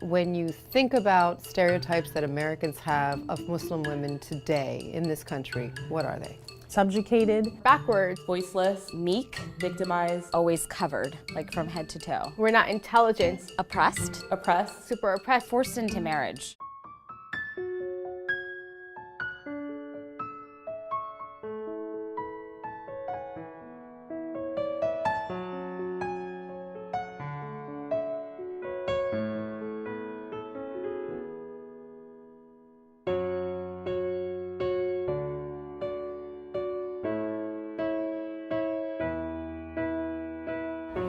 When you think about stereotypes that Americans have of Muslim women today in this country, what are they? Subjugated, backwards, voiceless, meek, victimized, always covered, like from head to toe. we're not intelligent, Oppressed, oppressed, super oppressed, forced into marriage.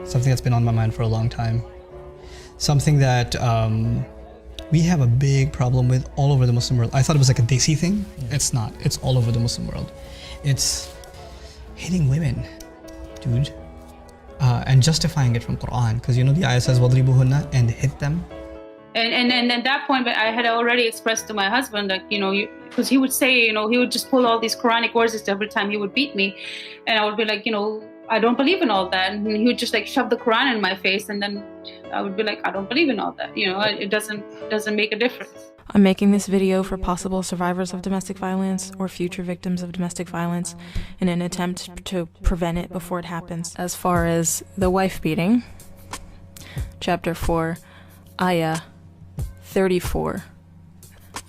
Something that's been on my mind for a long time. Something that we have a big problem with all over the Muslim world. I thought it was like a Desi thing. It's not. It's all over the Muslim world. It's hitting women, dude. And justifying it from Quran. Because you know the ayah says, وَضْرِبُهُنَّ, and hit them. And at that point, I had already expressed to my husband, like, because he would say, he would just pull all these Quranic verses every time he would beat me. And I would be like, I don't believe in all that. And he would just like shove the Quran in my face. And then I would be like, I don't believe in all that. It doesn't make a difference. I'm making this video for possible survivors of domestic violence or future victims of domestic violence in an attempt to prevent it before it happens. As far as the wife beating, chapter 4, ayah 34.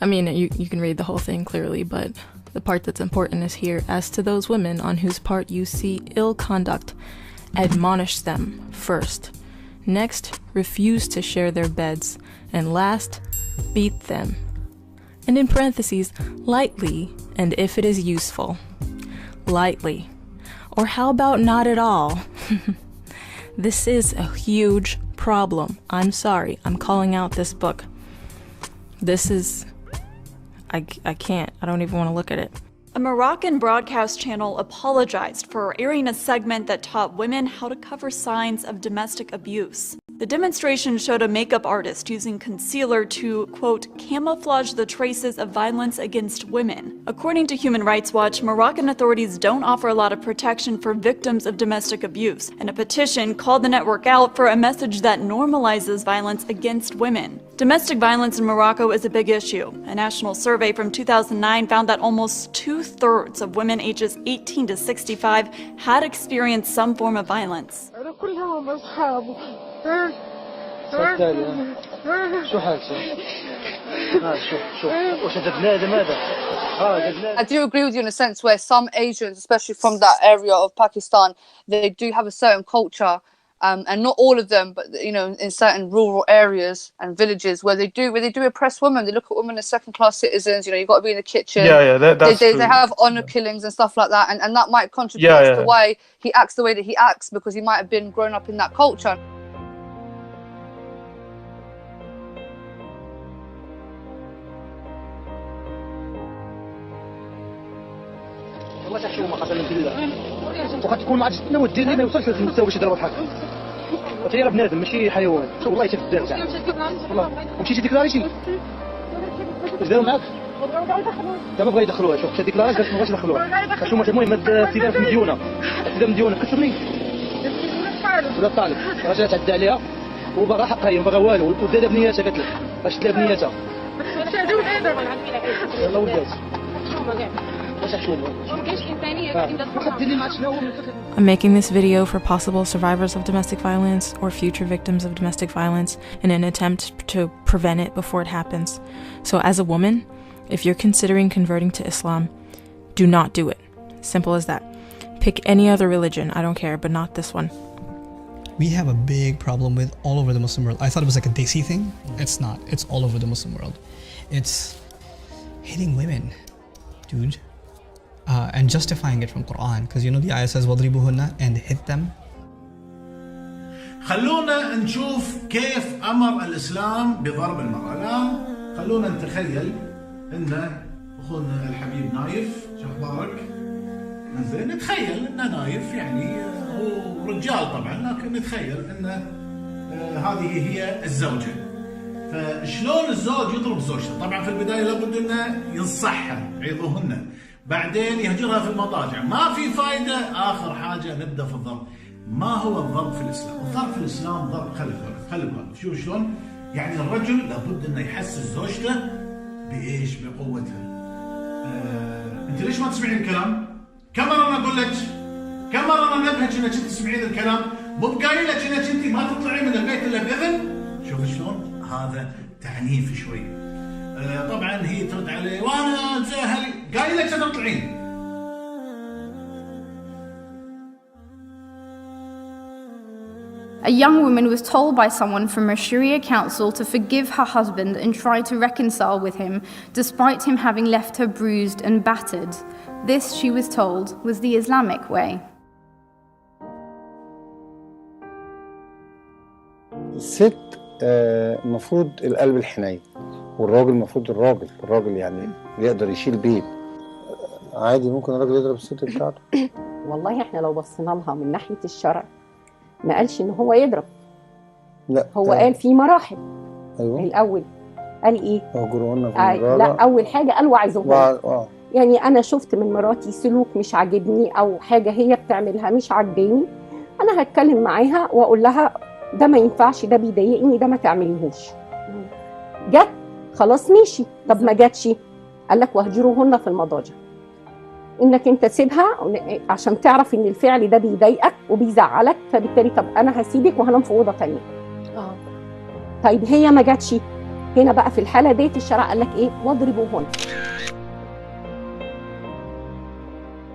I mean, you can read the whole thing clearly, but the part that's important is here. As to those women on whose part you see ill conduct, admonish them first. Next, refuse to share their beds. And last, beat them. And in parentheses, lightly, and if it is useful. Lightly. Or how about not at all? This is a huge problem. I'm sorry, I'm calling out this book. This is... I can't. I don't even want to look at it. A Moroccan broadcast channel apologized for airing a segment that taught women how to cover signs of domestic abuse. The demonstration showed a makeup artist using concealer to, quote, camouflage the traces of violence against women. According to Human Rights Watch, Moroccan authorities don't offer a lot of protection for victims of domestic abuse, and a petition called the network out for a message that normalizes violence against women. Domestic violence in Morocco is a big issue. A national survey from 2009 found that almost 2/3 of women ages 18 to 65 had experienced some form of violence. I do agree with you in a sense where some Asians, especially from that area of Pakistan, they do have a certain culture, and not all of them, but in certain rural areas and villages where they do oppress women. They look at women as second-class citizens. You've got to be in the kitchen. That's they true. have honor killings and stuff like that, and that might contribute to why he acts the way that he acts, because he might have been grown up in that culture. وقد تكون ما عادش ودير لي ما يوصلش للمستوى باش يضرب بحال وتي راه بنادم ماشي حيوان شوف والله حتى الدار تاعك والله ومشيتي ديكلاريتي واش داروا معاك دابا بغا يدخلوها شوف حتى ديكلاريت باش ما بغاش يدخلوها شوف المهم السيده مديونه السيده مديونه كتشوفني ولا طالب راه تعدى عليها وباغا حقها هي باغا والو ودات بنياتها قالت لك اش دات بنياتها يلا ولات I'm making this video for possible survivors of domestic violence or future victims of domestic violence in an attempt to prevent it before it happens. So as a woman, if you're considering converting to Islam, do not do it. Simple as that. Pick any other religion, I don't care, but not this one. We have a big problem with all over the Muslim world. I thought it was like a Desi thing. It's not. It's all over the Muslim world. It's hitting women, dude. And justifying it from Quran, because the ayah says وَضْرِبُهُنَّ, and hit them. خلونا نشوف كيف أمر الإسلام بضرب المرأة. الآن خلونا نتخيل إن أخونا الحبيب نايف، شو أخبارك؟ زين نتخيل إنه نايف، يعني هو رجال طبعا، لكن نتخيل إن هذه هي الزوجة. فشلون الزوج يضرب زوجته؟ طبعا في البداية لابد إنه ينصحها، يعظهن. بعدين يهجرها في المضاجع، ما في فايدة. آخر حاجة نبدأ في الضرب. ما هو الضرب في الإسلام؟ الضرب في الإسلام ضرب خلي بالك شوف شلون يعني الرجل لابد انه يحسس زوجته بايش؟ بقوتها. انت ليش ما تسمعين الكلام؟ كم مره انا اقول لك؟ كم مره انا انبهك انك انت تسمعين الكلام؟ مو بقايل لك انك انت ما تطلعين من البيت الا باذن؟ شوف شلون؟ هذا تعنيف شوي. طبعا هي ترد عليه وانا زهري قايل لك ستطلعين. A young woman was told by someone from a Sharia council to forgive her husband and try to reconcile with him, despite him having left her bruised and battered. This, she was told, was the Islamic way. الست المفروض القلب الحنين، والراجل المفروض الراجل يعني يقدر يشيل بيت. عادي ممكن الراجل يضرب الست بتاعته. والله احنا لو بصينا لها من ناحية الشرع ما قالش ان هو يضرب. لا هو قال في مراحل. ايوه الاول قال ايه؟ اهجرهن في لا اول حاجه قال وعظوهن. يعني انا شفت من مراتي سلوك مش عاجبني او حاجه هي بتعملها مش عاجباني، انا هتكلم معاها واقول لها ده ما ينفعش، ده بيضايقني، ده ما تعمليهوش. جت خلاص ماشي. طب ما جاتش قال لك واهجروهن في المضاجع، انك انت تسيبها عشان تعرف ان الفعل ده بيضايقك وبيزعلك، فبالتالي طب انا هسيبك وهنام في اوضه ثانيه. طيب هي ما جاتش، هنا بقى في الحاله ديت الشرع قال لك ايه؟ واضربوهن.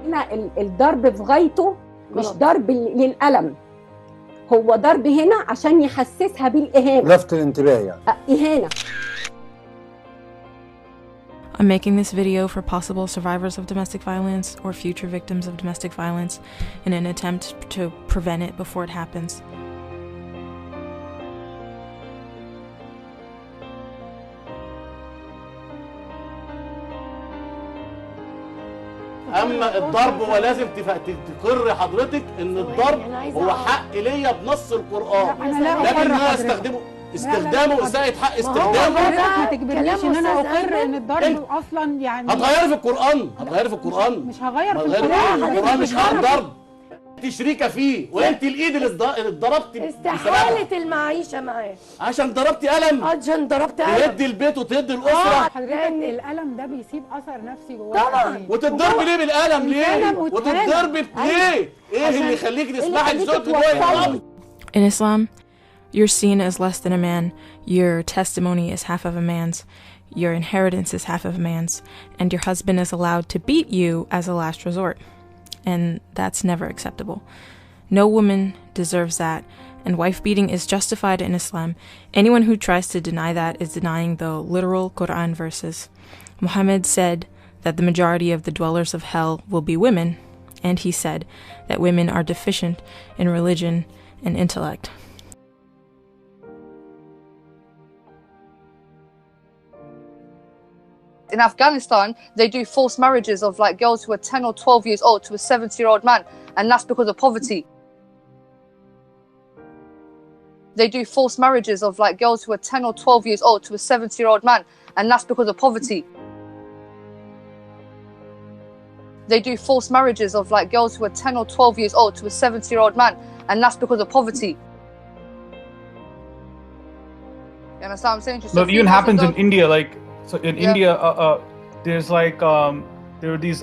هنا الضرب في غايته مش ضرب للالم، هو ضرب هنا عشان يحسسها بالاهانه، لفت الانتباه يعني اهانه. I'm making this video for possible survivors of domestic violence or future victims of domestic violence in an attempt to prevent it before it happens. اما الضرب هو لازم تقر حضرتك ان الضرب هو حق ليا بنص القران، لكن انا استخدامه اساءة حق استخدامه. ما تجبرنيش ان انا اقر ان الضرب اصلا يعني هتغيري في القران، مش هغير في القران، مش هنضرب. انت شريكه فيه وانت الايد اللي ضربتي استحالة المعيشة معاه عشان ضربتي قلم، عشان ضربت قلم تهدي البيت وتهدي الاسره. حضرتك القلم ده بيسيب اثر نفسي جواك طبعا. وتتضربي ليه بالقلم ليه؟ وتتضربي ليه؟ ايه اللي يخليكي تسمحي لزوجك وهو يضربك؟ In Islam, you're seen as less than a man, your testimony is half of a man's, your inheritance is half of a man's, and your husband is allowed to beat you as a last resort. And that's never acceptable. No woman deserves that, and wife beating is justified in Islam. Anyone who tries to deny that is denying the literal Quran verses. Muhammad said that the majority of the dwellers of hell will be women, and he said that women are deficient in religion and intellect. In Afghanistan, they do forced marriages of like girls who are 10 or 12 years old to a 70-year-old man, and that's because of poverty. They do forced marriages of like girls who are 10 or 12 years old to a 70-year-old man, and that's because of poverty. They do forced marriages of like girls who are 10 or 12 years old to a 70-year-old man, and that's because of poverty. You understand what I'm saying? But it even happens in India, like. So in India, there's like there are these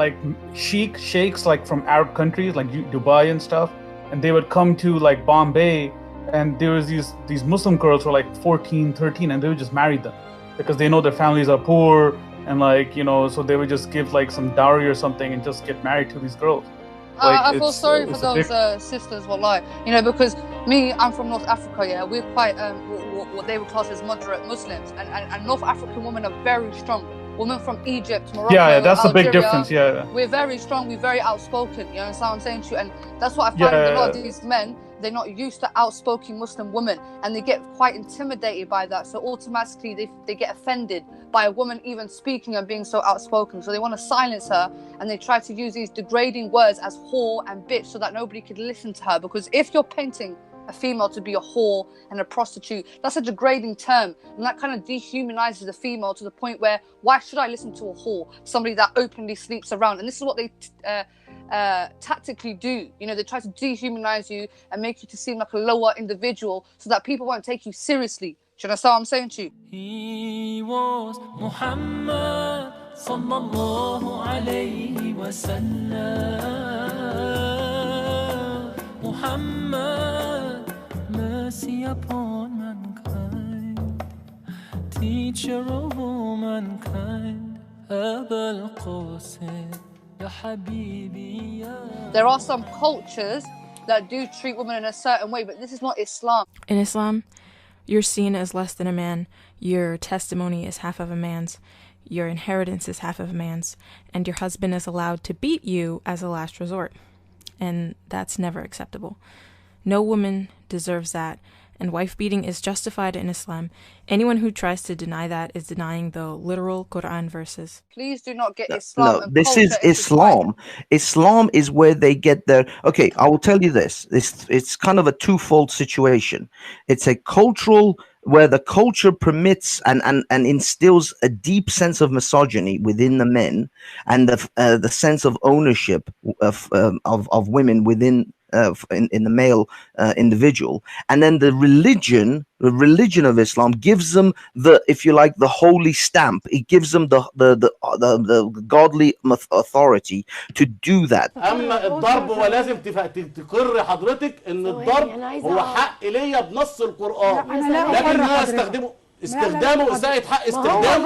like sheikhs like from Arab countries like Dubai and stuff, and they would come to like Bombay, and there was these Muslim girls who were like 14, 13, and they would just marry them because they know their families are poor, and like, you know, so they would just give like some dowry or something and just get married to these girls. Like, I feel sorry for those sisters, wallahi. You know, because I'm from North Africa, yeah, we're quite what they would class as moderate Muslims, and North African women are very strong. Women from Egypt, Morocco, yeah, that's Algeria, a big difference, yeah. We're very strong, we're very outspoken, you understand what I'm saying to you? And that's what I find with a lot of these men, they're not used to outspoken Muslim women, and they get quite intimidated by that, so automatically they get offended by a woman even speaking and being so outspoken, so they want to silence her, and they try to use these degrading words as whore and bitch so that nobody could listen to her, because if you're painting a female to be a whore and a prostitute, that's a degrading term, and that kind of dehumanizes the female to the point where, why should I listen to a whore, somebody that openly sleeps around? And this is what they tactically do, you know, they try to dehumanize you and make you to seem like a lower individual so that people won't take you seriously. you understand what I'm saying to you? He was Muhammad sallallahu alayhi wa sallam. Muhammad, mercy upon mankind, teacher of all mankind, Abul Qasim, ya Habibi, ya. There are some cultures that do treat women in a certain way, but this is not Islam. In Islam, you're seen as less than a man, your testimony is half of a man's, your inheritance is half of a man's, and your husband is allowed to beat you as a last resort. And that's never acceptable. No woman deserves that, and wife beating is justified in Islam. Anyone who tries to deny that is denying the literal Quran verses. Please do not get Islam. No, this is Islam. Islam is where they get their. Okay, I will tell you this. It's kind of a twofold situation. It's a cultural where the culture permits and instills a deep sense of misogyny within the men, and the sense of ownership of women within. In the male individual, and then the religion of Islam gives them the, if you like, the holy stamp. It gives them the godly authority to do that. اما الضرب ولازم تقر حضرتك ان الضرب هو حق ليا بنص القرآن، لكن انا استخدامه ازاي حق استخدامه.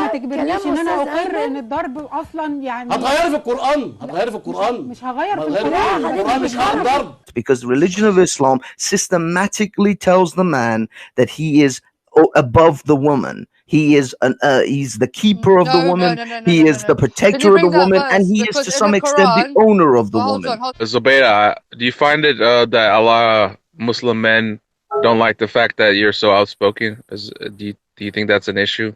ما تجبرنيش ان انا اقر ان الضرب اصلا يعني هتغيري في القرآن، مش هغير في القرآن، مش هنضرب. Because the religion of Islam systematically tells the man that he is above the woman. He is he's the keeper of the woman. He is the protector of the woman, and he is to some extent the owner of the woman. Zubaydah, do you find it that a lot of Muslim men don't like the fact that you're so outspoken? Do you think that's an issue?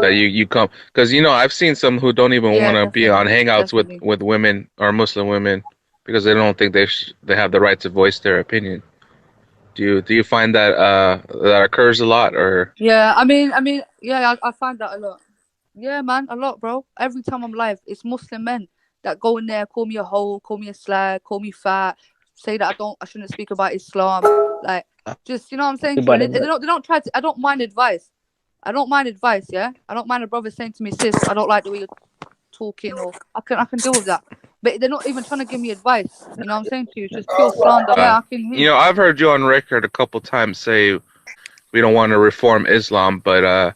That you come, because I've seen some who don't even want to be on hangouts with women or Muslim women because they don't think they have the right to voice their opinion. Do you find that that occurs a lot, or? Yeah, I mean, yeah, I find that a lot. Yeah, man, a lot, bro. Every time I'm live, it's Muslim men that go in there, call me a hoe, call me a slag, call me fat, say that I shouldn't speak about Islam, like, just, you know what I'm saying? They don't try to. I don't mind advice. Yeah. I don't mind a brother saying to me, sis, I don't like the way you're talking, or I can deal with that. But they're not even trying to give me advice. You know what I'm saying to you? It's just pure slander. Yeah, I can hear. I've heard you on record a couple times say we don't want to reform Islam, but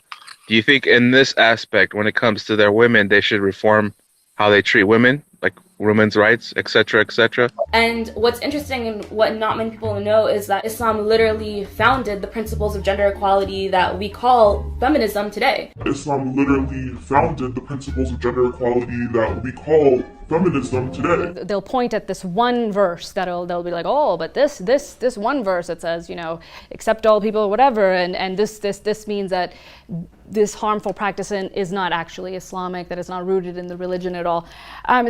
do you think in this aspect, when it comes to their women, they should reform how they treat women, like women's rights, etc., etc.? And what's interesting and what not many people know is that Islam literally founded the principles of gender equality that we call feminism today. Islam literally founded the principles of gender equality that we call feminism today. They'll point at this one verse they'll be like, oh, but this one verse that says, accept all people or whatever, and this means that this harmful practice is not actually Islamic, that it's not rooted in the religion at all.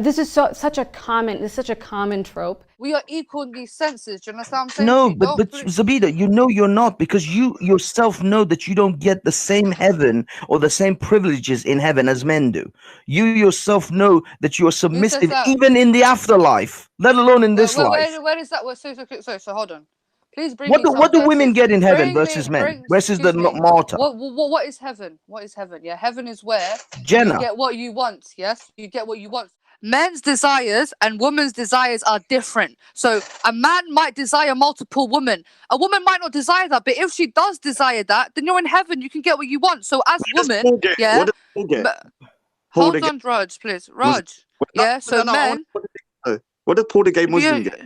This is such a common trope. We are equal in these senses. Do you understand what I'm saying? No, but Zubaydah, you're not, because you yourself know that you don't get the same heaven or the same privileges in heaven as men do. You yourself know that you are submissive even in the afterlife, let alone in this life. Where is that? So hold on. Please bring what do women get in heaven versus men, versus the martyr? What is heaven? What is heaven? Yeah, heaven is where Jenna. You get what you want. Yes, you get what you want. Men's desires and women's desires are different. So a man might desire multiple women. A woman might not desire that, but if she does desire that, then you're in heaven. You can get what you want. So as women, yeah. Hold on, Raj, please. Raj. Yeah. So men. What did Paul the gay Muslim get?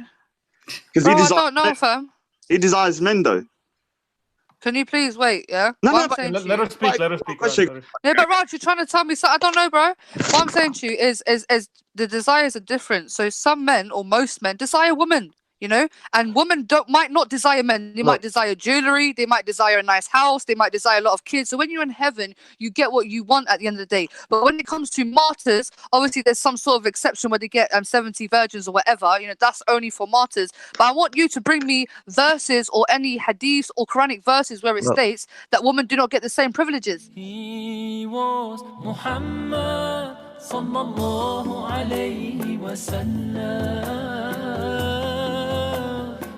Because I don't know, fam. He desires men, though. Can you please wait, yeah? Let her speak. Yeah, but Raj, you're trying to tell me something. I don't know, bro. What I'm saying to you is the desires are different. So some men, or most men, desire women, and women might not desire men. They might desire jewelry, they might desire a nice house, they might desire a lot of kids. So when you're in heaven, you get what you want at the end of the day. But when it comes to martyrs, obviously there's some sort of exception where they get 70 virgins or whatever. That's only for martyrs. But I want you to bring me verses or any hadiths or Quranic verses where it states that women do not get the same privileges. He was Muhammad sallallahu alayhi wa sallam.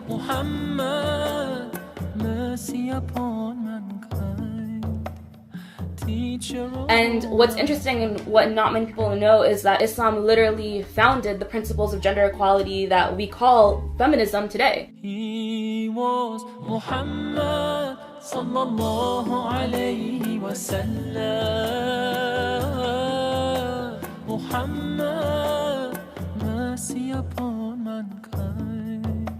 Muhammad, mercy upon And what's interesting and what not many people know is that Islam literally founded the principles of gender equality that we call feminism today. He was Muhammad sallallahu alayhi wa sallam. Muhammad, mercy upon mankind,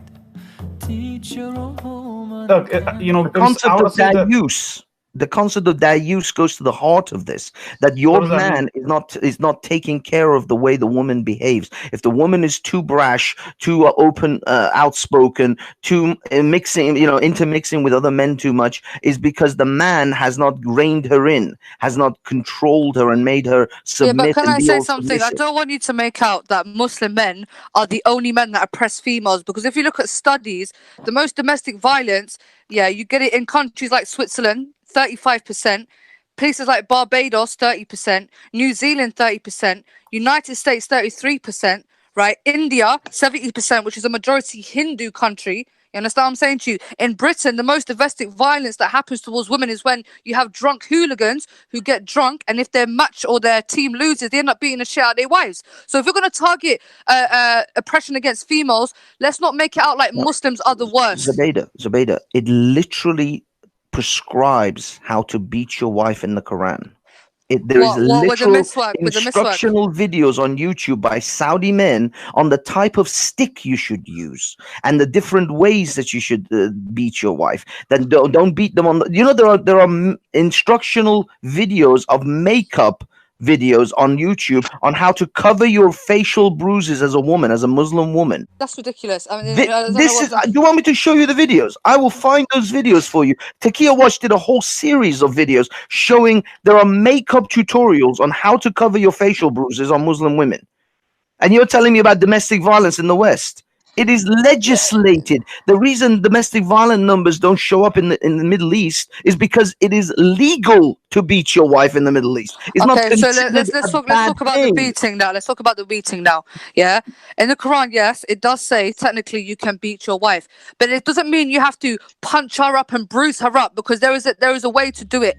teacher of all Look, mankind. The concept of dayus. The concept of dayus goes to the heart of this. That your What does that man is not taking care of the way the woman behaves. If the woman is too brash, too open, outspoken, too intermixing with other men too much, is because the man has not reined her in, has not controlled her and made her submit. Yeah, but can and I be say all something? I submissive. don't want you to make out that Muslim men are the only men that oppress females, because if you look at studies, the most domestic violence, yeah, you get it in countries like Switzerland, 35%, places like Barbados, 30%, New Zealand, 30%, United States, 33%, right? India, 70%, which is a majority Hindu country. You understand what I'm saying to you? In Britain, the most domestic violence that happens towards women is when you have drunk hooligans who get drunk, and if their match or their team loses, they end up beating the shit out of their wives. So if you're going to target oppression against females, let's not make it out like Muslims are the worst. Zubaydah, it literally prescribes how to beat your wife in the Quran. There is What with the literal miswork? With the miswork? instructional videos on YouTube by Saudi men on the type of stick you should use and the different ways that you should beat your wife. Then don't beat them on. There are instructional videos of makeup videos on YouTube on how to cover your facial bruises as a woman, as a Muslim woman. That's ridiculous. I mean, Do you want me to show you the videos? I will find those videos for you. Takia Watch did a whole series of videos showing there are makeup tutorials on how to cover your facial bruises on Muslim women. And you're telling me about domestic violence in the West. It is legislated. The reason domestic violence numbers don't show up in the Middle East is because it is legal to beat your wife in the Middle East. It's not okay, so let's a talk bad about thing. the beating now. Let's talk about the beating now. Yeah, in the Quran, yes, it does say technically you can beat your wife, but it doesn't mean you have to punch her up and bruise her up, because there is a way to do it.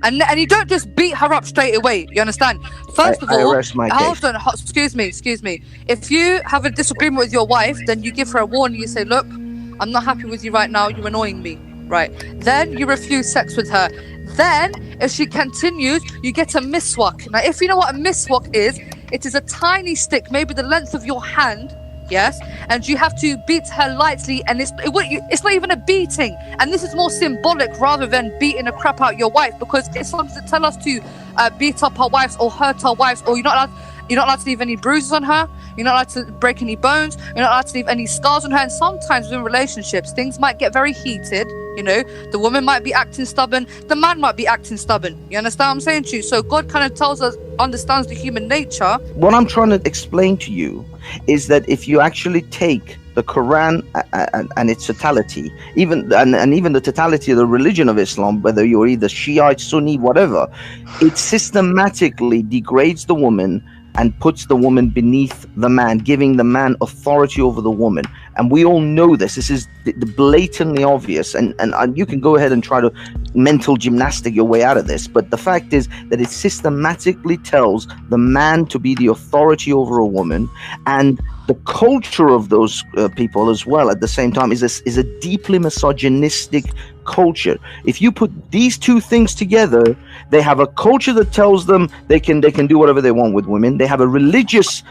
And you don't just beat her up straight away. You understand? First of all, hold on. Excuse me. If you have a disagreement with your wife, then you give her a warning. You say, "Look, I'm not happy with you right now. You're annoying me." Right? Then you refuse sex with her. Then, if she continues, you get a miswak. Now, if you know what a miswak is, it is a tiny stick, maybe the length of your hand. Yes, and you have to beat her lightly, and it's not even a beating, and this is more symbolic rather than beating the crap out your wife, because Islam doesn't tell us to beat up our wives or hurt our wives, or you're not allowed to leave any bruises on her, you're not allowed to break any bones, you're not allowed to leave any scars on her. And sometimes in relationships, things might get very heated. You know, the woman might be acting stubborn, the man might be acting stubborn. You understand what I'm saying to you? So God kind of tells us, understands the human nature. What I'm trying to explain to you is that if you actually take the Quran and its totality, even the totality of the religion of Islam, whether you're either Shiite, Sunni, whatever, it systematically degrades the woman and puts the woman beneath the man, giving the man authority over the woman. And we all know this. This is blatantly obvious. And you can go ahead and try to mental gymnastic your way out of this. But the fact is that it systematically tells the man to be the authority over a woman. And the culture of those people as well at the same time is a deeply misogynistic culture. If you put these two things together, they have a culture that tells them they can do whatever they want with women. They have a religious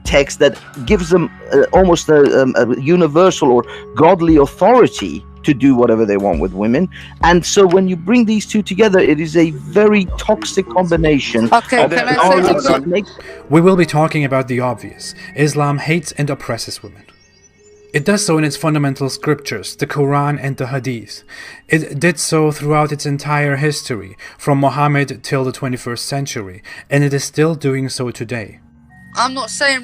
text that gives them almost a universal or godly authority to do whatever they want with women. And so when you bring these two together, it is a very toxic combination. Okay, can I say something? We will be talking about the obvious. Islam hates and oppresses women. It does so in its fundamental scriptures, the Quran and the Hadith. It did so throughout its entire history, from Muhammad till the 21st century, and it is still doing so today. I'm not saying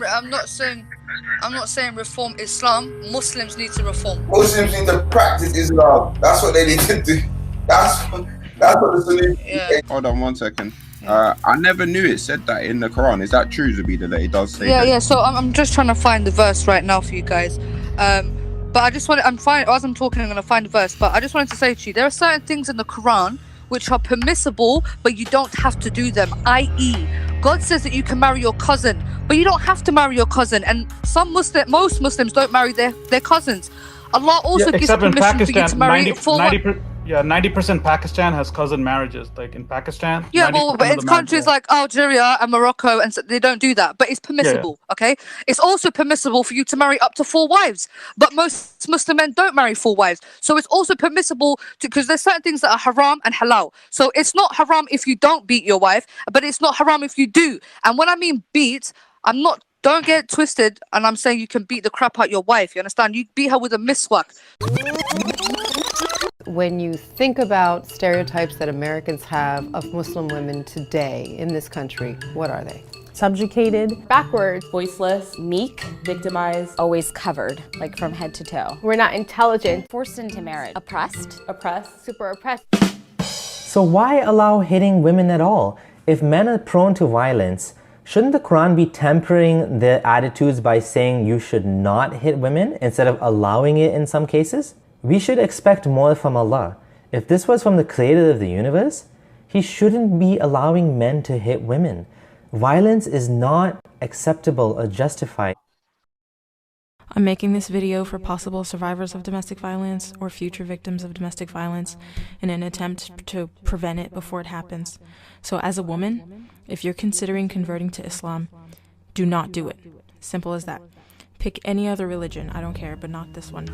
reform Islam. Muslims need to reform. Muslims need to practice Islam. That's what they need to do. That's what the solution is. Hold on 1 second. I never knew it said that in the Quran. Is that true, Zabida, that it does say that? Yeah. So I'm just trying to find the verse right now for you guys. But I just want as I'm talking, I'm going to find the verse. But I just wanted to say to you, there are certain things in the Quran which are permissible, but you don't have to do them. I.e., God says that you can marry your cousin, but you don't have to marry your cousin. And most Muslims don't marry their cousins. Allah also gives permission for you to marry 90% Pakistan has cousin marriages. Like in Pakistan, yeah, well, but in countries like Algeria and Morocco, and so they don't do that, but it's permissible. Okay, it's also permissible for you to marry up to 4 wives, but most Muslim men don't marry 4 wives. So it's also permissible because there's certain things that are haram and halal. So it's not haram if you don't beat your wife, but it's not haram if you do. And when I mean beat, don't get twisted, and I'm saying you can beat the crap out your wife. You understand? You beat her with a miswak. When you think about stereotypes that Americans have of Muslim women today in this country, what are they? Subjugated, backwards, voiceless, meek, victimized, always covered, like from head to toe. We're not intelligent, Forced into marriage, oppressed, super oppressed. So why allow hitting women at all? If men are prone to violence, shouldn't the Quran be tempering their attitudes by saying you should not hit women instead of allowing it in some cases? We should expect more from Allah. If this was from the creator of the universe, he shouldn't be allowing men to hit women. Violence is not acceptable or justified. I'm making this video for possible survivors of domestic violence or future victims of domestic violence in an attempt to prevent it before it happens. So as a woman, if you're considering converting to Islam, do not do it. Simple as that. Pick any other religion, I don't care, but not this one.